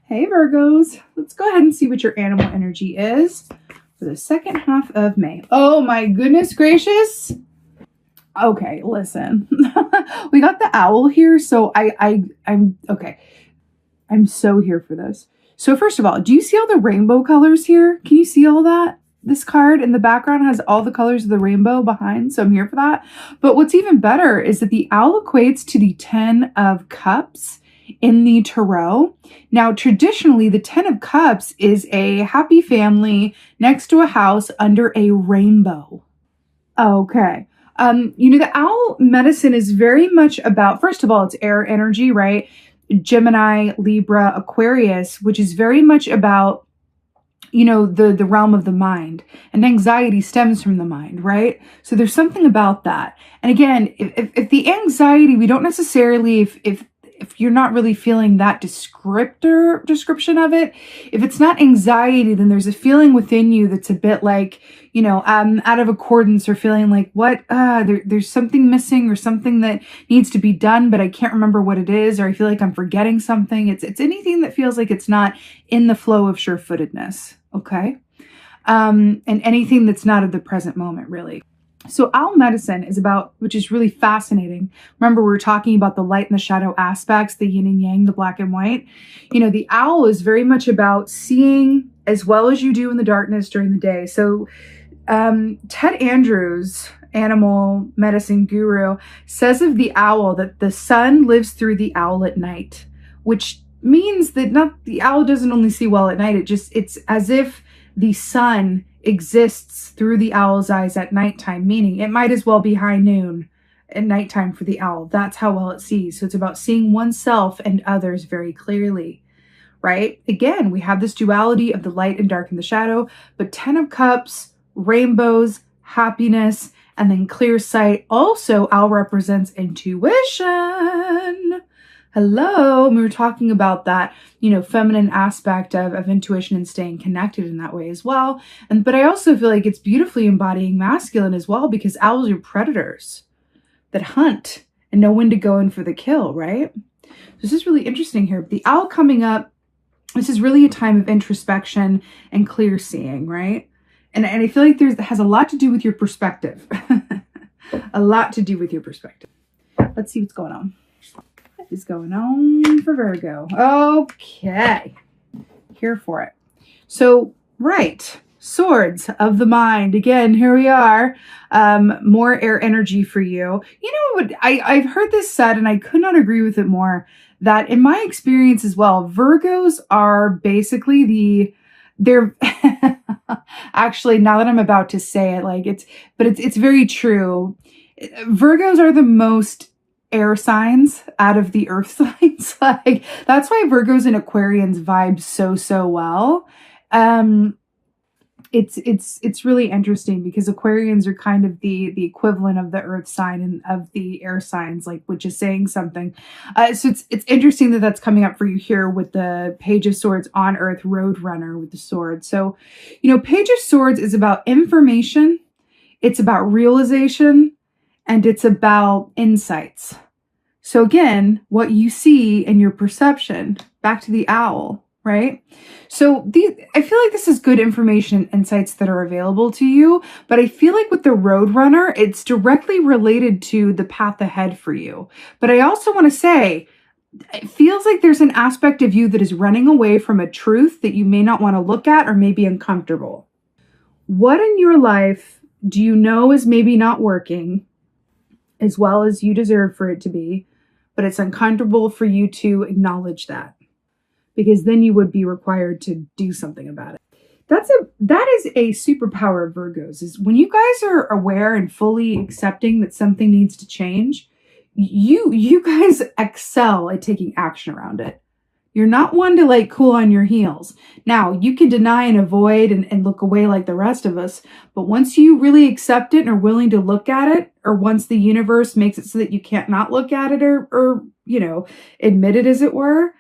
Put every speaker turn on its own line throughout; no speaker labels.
Hey Virgos, let's go ahead and see what your animal energy is for the second half of May. Oh my goodness gracious. Okay, listen. We got the owl here, so I'm okay. I'm so here for this. So first of all, do you see all the rainbow colors here? Can you see all that? This card in the background has all the colors of the rainbow behind, so I'm here for that. But what's even better is that the owl equates to the 10 of cups in the tarot. Now, traditionally, the 10 of cups is a happy family next to a house under a rainbow. Okay. The owl medicine is very much about, first of all, it's air energy, right? Gemini, Libra, Aquarius, which is very much about, the realm of the mind, and anxiety stems from the mind, right? So there's something about that. And again, if the anxiety, we don't necessarily, if you're not really feeling that description of it, if it's not anxiety, then there's a feeling within you that's a bit like, out of accordance, or feeling like there's something missing or something that needs to be done, but I can't remember what it is, or I feel like I'm forgetting something. It's anything that feels like it's not in the flow of sure-footedness, okay? And anything that's not of the present moment, really. So owl medicine is about, which is really fascinating. Remember, we were talking about the light and the shadow aspects, the yin and yang, the black and white. The owl is very much about seeing as well as you do in the darkness during the day. So Ted Andrews, animal medicine guru, says of the owl that the sun lives through the owl at night, which means that the owl doesn't only see well at night. It's as if the sun exists through the owl's eyes at nighttime, meaning it might as well be high noon at nighttime for the owl. That's how well it sees. So it's about seeing oneself and others very clearly, right? Again, we have this duality of the light and dark and the shadow, but 10 of cups, rainbows, happiness, and then clear sight. Also, owl represents intuition. Hello. We were talking about that, feminine aspect of intuition and staying connected in that way as well. But I also feel like it's beautifully embodying masculine as well, because owls are predators that hunt and know when to go in for the kill, right? This is really interesting here. The owl coming up, this is really a time of introspection and clear seeing, right? And I feel like it has a lot to do with your perspective. A lot to do with your perspective. Let's see what's going on. Is going on for Virgo. Okay. Here for it. So, right. Swords of the mind. Again, here we are. More air energy for you. I've heard this said, and I could not agree with it more, that in my experience as well, Virgos are basically they're actually, now that I'm about to say it, it's very true. Virgos are the most air signs out of the earth signs. That's why Virgos and Aquarians vibe so well. It's really interesting, because Aquarians are kind of the equivalent of the earth sign and of the air signs, which is saying something. So it's interesting that that's coming up for you here with the Page of Swords on Earth, Roadrunner with the sword. So, Page of Swords is about information, it's about realization, and it's about insights. So again, what you see and your perception, back to the owl, right? So I feel like this is good information and insights that are available to you, but I feel like with the Roadrunner, it's directly related to the path ahead for you. But I also want to say, it feels like there's an aspect of you that is running away from a truth that you may not want to look at or may be uncomfortable. What in your life do you know is maybe not working as well as you deserve for it to be, but it's uncomfortable for you to acknowledge that, because then you would be required to do something about it. That is a superpower of Virgos, is when you guys are aware and fully accepting that something needs to change, you guys excel at taking action around it. You're not one to cool on your heels. Now, you can deny and avoid and look away like the rest of us, but once you really accept it and are willing to look at it, or once the universe makes it so that you can't not look at it or admit it, as it were,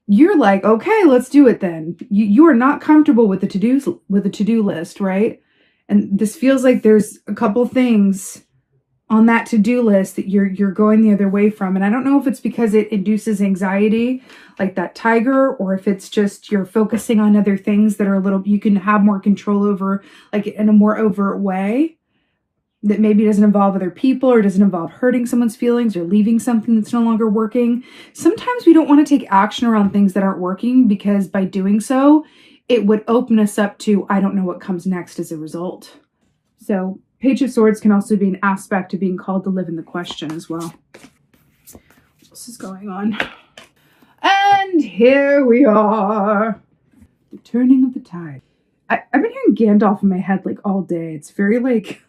you're like, okay, let's do it then. You are not comfortable with the to-do list, right? And this feels like there's a couple things on that to-do list that you're going the other way from. And I don't know if it's because it induces anxiety, like that tiger, or if it's just you're focusing on other things that are a little, you can have more control over, like in a more overt way that maybe doesn't involve other people or doesn't involve hurting someone's feelings or leaving something that's no longer working. Sometimes we don't want to take action around things that aren't working, because by doing so, it would open us up to, I don't know what comes next as a result. So Page of Swords can also be an aspect of being called to live in the question as well. What else is going on? And here we are. The turning of the tide. I've been hearing Gandalf in my head like all day. It's very like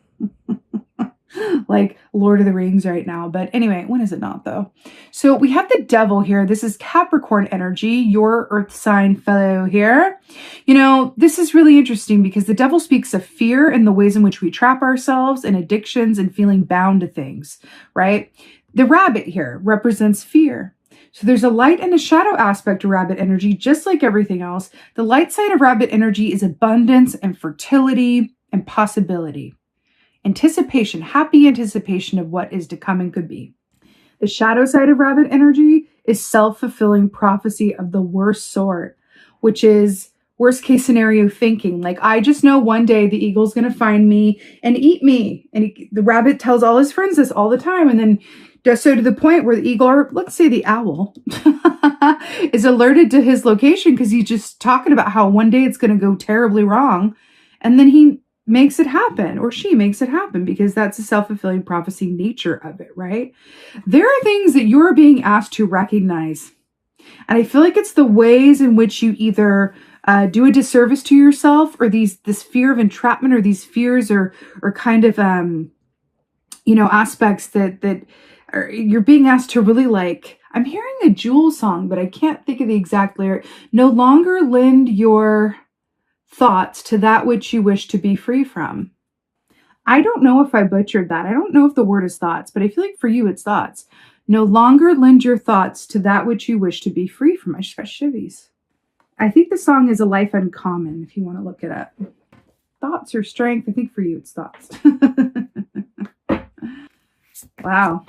like Lord of the Rings right now. But anyway, when is it not though? So we have the devil here. This is Capricorn energy, your earth sign fellow here. You know, this is really interesting because the devil speaks of fear and the ways in which we trap ourselves and addictions and feeling bound to things, right? The rabbit here represents fear. So there's a light and a shadow aspect to rabbit energy, just like everything else. The light side of rabbit energy is abundance and fertility and possibility. Anticipation, happy anticipation of what is to come and could be. The shadow side of rabbit energy is self-fulfilling prophecy of the worst sort, which is worst case scenario thinking. Like, I just know one day the eagle's going to find me and eat me. And the rabbit tells all his friends this all the time. And then does so to the point where the eagle, or let's say the owl, is alerted to his location because he's just talking about how one day it's going to go terribly wrong. And then he makes it happen, or she makes it happen, because that's the self-fulfilling prophecy nature of it, right? There are things that you're being asked to recognize. And I feel like it's the ways in which you either do a disservice to yourself, or this fear of entrapment, or these fears or kind of, aspects that you're being asked to really like. I'm hearing a Jewel song, but I can't think of the exact lyric. No longer lend your thoughts to that which you wish to be free from. I don't know if I butchered that. I don't know if the word is thoughts, but I feel like for you it's thoughts. No longer lend your thoughts to that which you wish to be free from. I just got shivvies. I think the song is A Life Uncommon, if you want to look it up. Thoughts or strength. I think for you it's thoughts. Wow.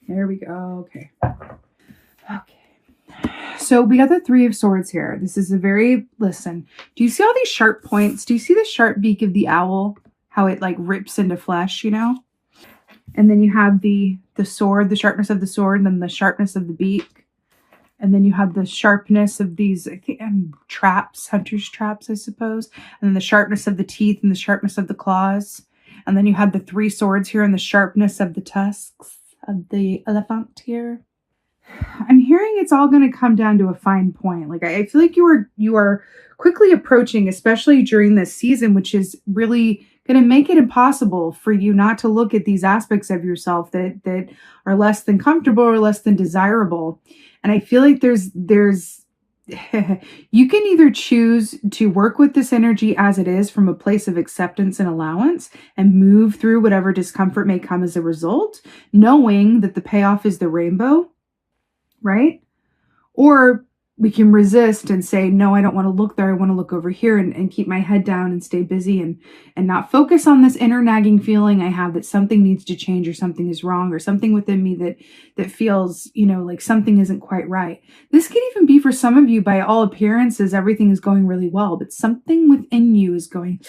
There we go. Okay. So we got the Three of Swords here. This is listen, do you see all these sharp points? Do you see the sharp beak of the owl? How it like rips into flesh, you know? And then you have the sword, the sharpness of the sword, and then the sharpness of the beak. And then you have the sharpness of these, I think, traps, hunter's traps, I suppose. And then the sharpness of the teeth and the sharpness of the claws. And then you have the three swords here and the sharpness of the tusks of the elephant here. I'm hearing it's all going to come down to a fine point. Like, I feel like you are quickly approaching, especially during this season, which is really going to make it impossible for you not to look at these aspects of yourself that are less than comfortable or less than desirable. And I feel like there's you can either choose to work with this energy as it is from a place of acceptance and allowance and move through whatever discomfort may come as a result, knowing that the payoff is the rainbow. Right? Or we can resist and say, no, I don't want to look there. I want to look over here and keep my head down and stay busy and not focus on this inner nagging feeling I have that something needs to change or something is wrong or something within me that feels, like something isn't quite right. This could even be for some of you, by all appearances, everything is going really well, but something within you is going,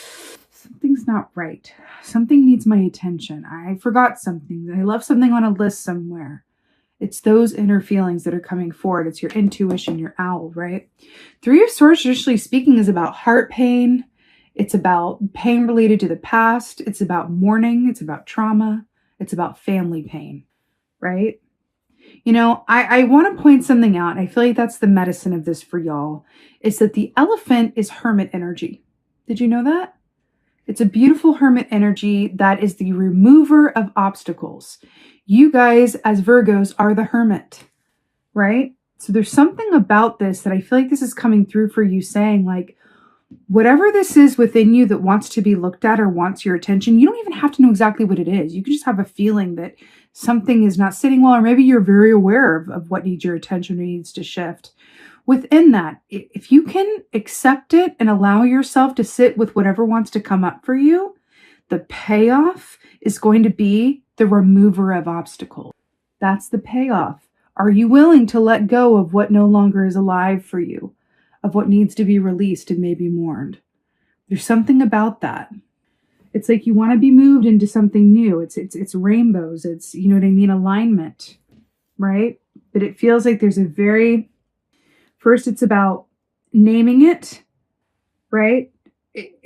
something's not right. Something needs my attention. I forgot something. I left something on a list somewhere. It's those inner feelings that are coming forward. It's your intuition, your owl, right? Three of Swords, traditionally speaking, is about heart pain. It's about pain related to the past. It's about mourning. It's about trauma. It's about family pain, right? I want to point something out. I feel like that's the medicine of this for y'all, is that the elephant is hermit energy. Did you know that? It's a beautiful hermit energy that is the remover of obstacles. You guys, as Virgos, are the hermit, right? So there's something about this that I feel like this is coming through for you, saying like, whatever this is within you that wants to be looked at or wants your attention, you don't even have to know exactly what it is. You can just have a feeling that something is not sitting well, or maybe you're very aware of what needs your attention or needs to shift. Within that, if you can accept it and allow yourself to sit with whatever wants to come up for you, the payoff is going to be the remover of obstacles. That's the payoff. Are you willing to let go of what no longer is alive for you, of what needs to be released and maybe mourned? There's something about that. It's like you want to be moved into something new. It's rainbows. It's, you know what I mean, alignment, right? But it feels like there's first it's about naming it, right?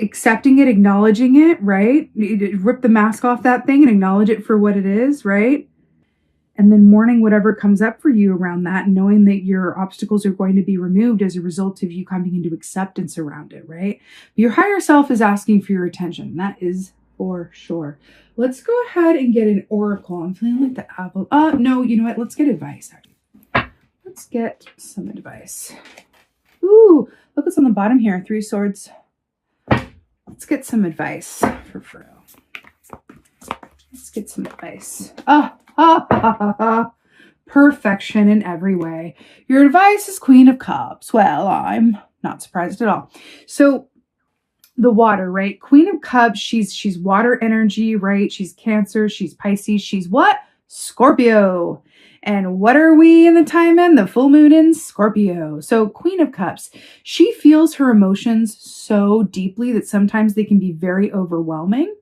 Accepting it, acknowledging it, right? You rip the mask off that thing and acknowledge it for what it is, right? And then mourning whatever comes up for you around that, and knowing that your obstacles are going to be removed as a result of you coming into acceptance around it, right? But your higher self is asking for your attention. That is for sure. Let's go ahead and get an oracle. I'm feeling like the apple. No, you know what? Let's get advice. Let's get some advice. Ooh, look what's on the bottom here. 3 swords. Let's get some advice for Fro. Let's get some advice. Perfection in every way. Your advice is Queen of Cups. Well, I'm not surprised at all. So the water, right? Queen of Cups, she's water energy, right? She's Cancer, she's Pisces, she's what? Scorpio. And what are we in the time in? The full moon in Scorpio. So Queen of Cups, she feels her emotions so deeply that sometimes they can be very overwhelming.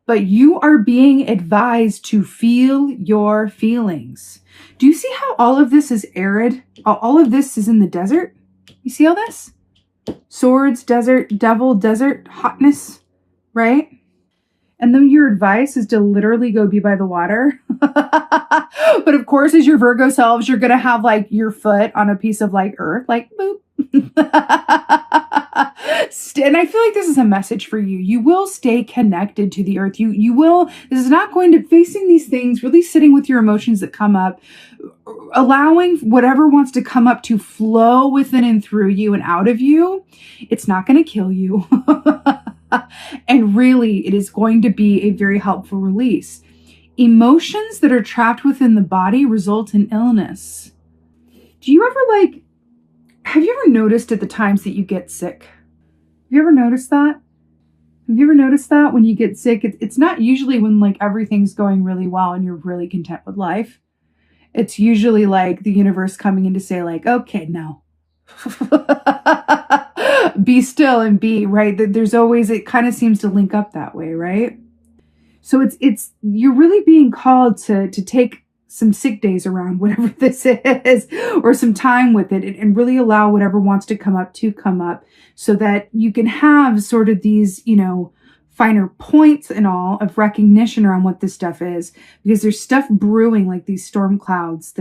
But you are being advised to feel your feelings. Do you see how all of this is arid? All of this is in the desert. You see all this? Swords, desert, devil, desert, hotness, right? And then your advice is to literally go be by the water. But of course, as your Virgo selves, you're going to have like your foot on a piece of like earth, like boop. And I feel like this is a message for you. You will stay connected to the earth. You will, this is not going to facing these things, really sitting with your emotions that come up, allowing whatever wants to come up to flow within and through you and out of you. It's not going to kill you. And really, it is going to be a very helpful release. Emotions that are trapped within the body result in illness. Do you ever have you ever noticed at the times that you get sick? Have you ever noticed that? Have you ever noticed that when you get sick, it's not usually when like everything's going really well and you're really content with life. It's usually like the universe coming in to say like, okay, no. Be still and be, right? There's always, it kind of seems to link up that way, right? So you're really being called to take some sick days around whatever this is, or some time with it, and really allow whatever wants to come up so that you can have sort of these, finer points and all of recognition around what this stuff is, because there's stuff brewing like these storm clouds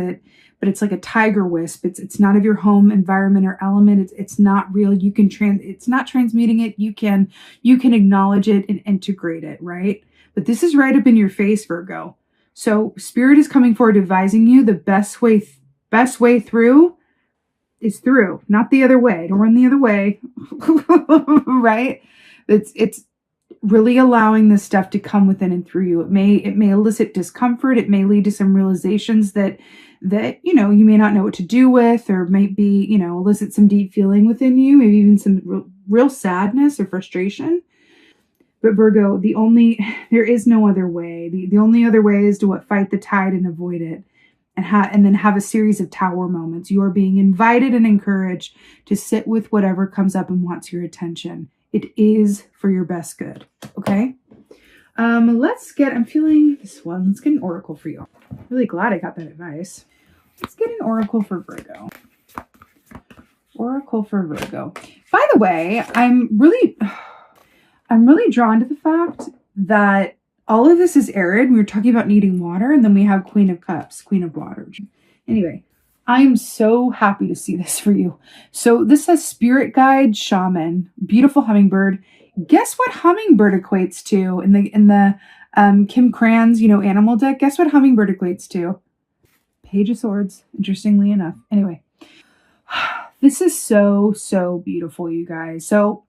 but it's like a tiger wisp. It's not of your home environment or element. It's not real. It's not transmuting it. You can acknowledge it and integrate it, right? But this is right up in your face, Virgo. So Spirit is coming forward advising you the best way through is through, not the other way. Don't run the other way, right? It's really allowing this stuff to come within and through you. It may elicit discomfort. It may lead to some realizations that you may not know what to do with, or might be, elicit some deep feeling within you, maybe even some real sadness or frustration. But Virgo, there is no other way. The only other way is to fight the tide and avoid it, and then have a series of tower moments. You are being invited and encouraged to sit with whatever comes up and wants your attention. It is for your best good. Okay. I'm feeling this one. Let's get an oracle for you. I'm really glad I got that advice. Let's get an oracle for Virgo. Oracle for Virgo. By the way, I'm really drawn to the fact that all of this is arid. We were talking about needing water, and then we have Queen of Cups, Queen of Water. Anyway, I'm so happy to see this for you. So this says Spirit Guide, Shaman, Beautiful Hummingbird. Guess what hummingbird equates to in the Kim Cran's, animal deck? Guess what hummingbird equates to? Page of Swords, interestingly enough. Anyway, this is so, so beautiful, you guys. So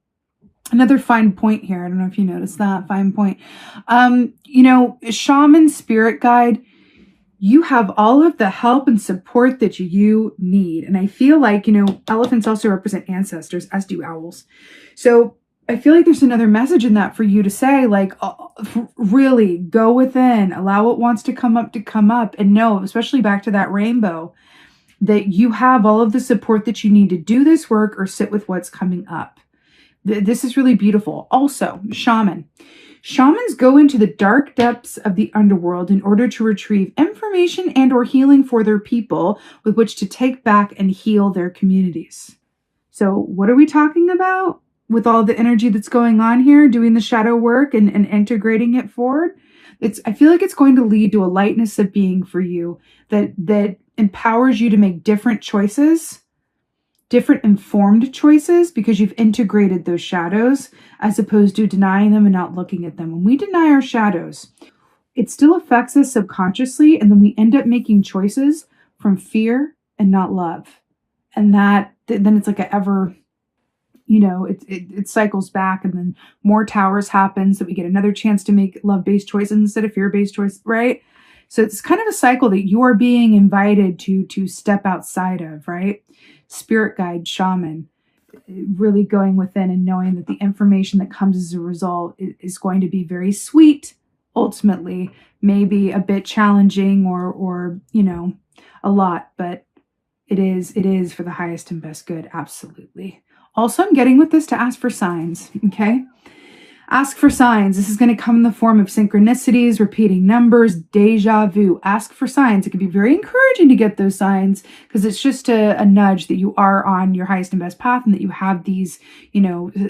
another fine point here. I don't know if you noticed that fine point. Shaman, Spirit Guide, you have all of the help and support that you need. And I feel like, elephants also represent ancestors, as do owls. So I feel like there's another message in that for you to say, like, really go within, allow what wants to come up, and know, especially back to that rainbow, that you have all of the support that you need to do this work or sit with what's coming up. This is really beautiful. Also, shaman. Shamans go into the dark depths of the underworld in order to retrieve information and or healing for their people with which to take back and heal their communities. So what are we talking about with all the energy that's going on here, doing the shadow work and integrating it forward? I feel like it's going to lead to a lightness of being for you that empowers you to make different choices, different informed choices, because you've integrated those shadows as opposed to denying them and not looking at them. When we deny our shadows, it still affects us subconsciously, and then we end up making choices from fear and not love. And then it's like a ever, it cycles back, and then more towers happen, so we get another chance to make love-based choices instead of fear-based choices, right? So it's kind of a cycle that you are being invited to step outside of, right? Spirit guide, shaman, really going within and knowing that the information that comes as a result is going to be very sweet, ultimately, maybe a bit challenging or a lot, but it is for the highest and best good, absolutely. Also, I'm getting with this to ask for signs, okay? Ask for signs. This is going to come in the form of synchronicities, repeating numbers, deja vu. Ask for signs. It can be very encouraging to get those signs because it's just a nudge that you are on your highest and best path, and that you have these,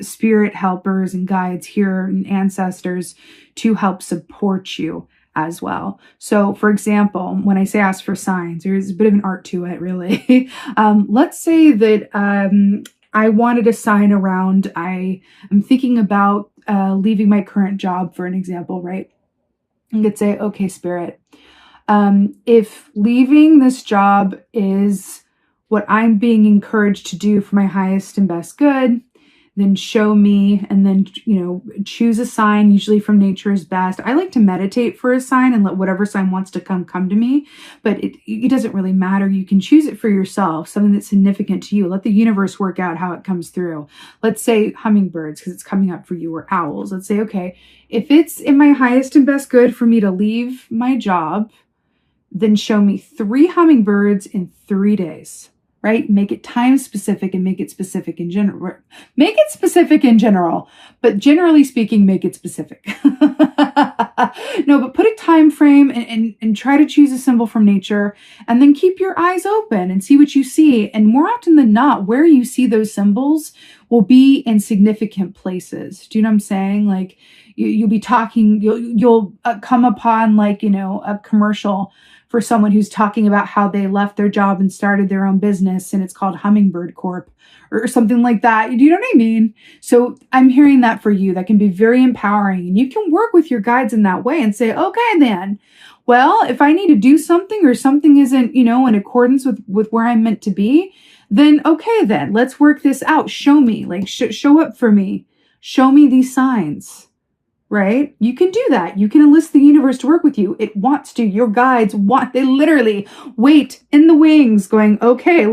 spirit helpers and guides here and ancestors to help support you as well. So, for example, when I say ask for signs, there's a bit of an art to it, really. Let's say that I wanted a sign around, I'm thinking about leaving my current job, for an example, right? I could say, okay, Spirit, if leaving this job is what I'm being encouraged to do for my highest and best good, then show me, and then, choose a sign, usually from nature is best. I like to meditate for a sign and let whatever sign wants to come to me, but it doesn't really matter. You can choose it for yourself, something that's significant to you. Let the universe work out how it comes through. Let's say hummingbirds, because it's coming up for you, or owls. Let's say, okay, if it's in my highest and best good for me to leave my job, then show me 3 hummingbirds in 3 days. Right? Make it time specific and make it specific in general. Make it specific in general, but generally speaking, make it specific. No, but put a time frame and try to choose a symbol from nature, and then keep your eyes open and see what you see. And more often than not, where you see those symbols will be in significant places. Do you know what I'm saying? Like you'll be talking, you'll come upon a commercial for someone who's talking about how they left their job and started their own business, and it's called Hummingbird Corp or something like that. Do you know what I mean? So I'm hearing that for you. That can be very empowering, and you can work with your guides in that way and say, okay, then, well, if I need to do something or something isn't, in accordance with where I'm meant to be, then okay, then let's work this out. Show me, show up for me. Show me these signs. Right? You can do that. You can enlist the universe to work with you. It wants to. Your guides they literally wait in the wings going, okay,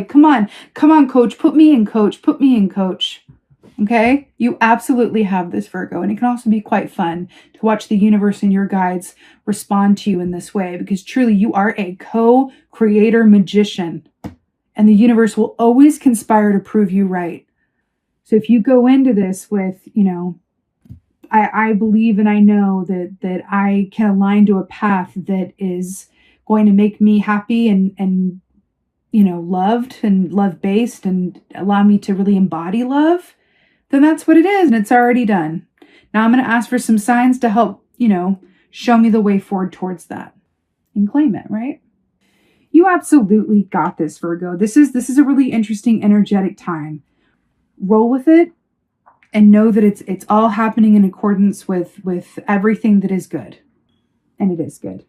come on, coach, put me in, coach, put me in, coach. Okay? You absolutely have this, Virgo. And it can also be quite fun to watch the universe and your guides respond to you in this way, because truly you are a co-creator magician, and the universe will always conspire to prove you right. So if you go into this with, I believe and I know that I can align to a path that is going to make me happy and loved and love-based and allow me to really embody love, then that's what it is, and it's already done. Now I'm going to ask for some signs to help, show me the way forward towards that and claim it, right? You absolutely got this, Virgo. This is a really interesting, energetic time. Roll with it. And know that it's all happening in accordance with everything that is good. And it is good.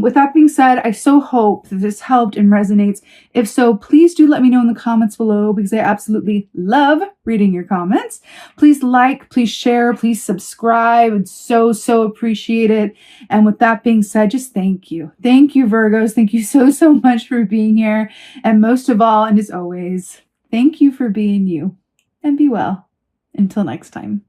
With that being said, I so hope that this helped and resonates. If so, please do let me know in the comments below, because I absolutely love reading your comments. Please like, please share, please subscribe. I'd so appreciate it. And with that being said, just thank you. Thank you, Virgos. Thank you so much for being here. And most of all, and as always, thank you for being you. And be well. Until next time.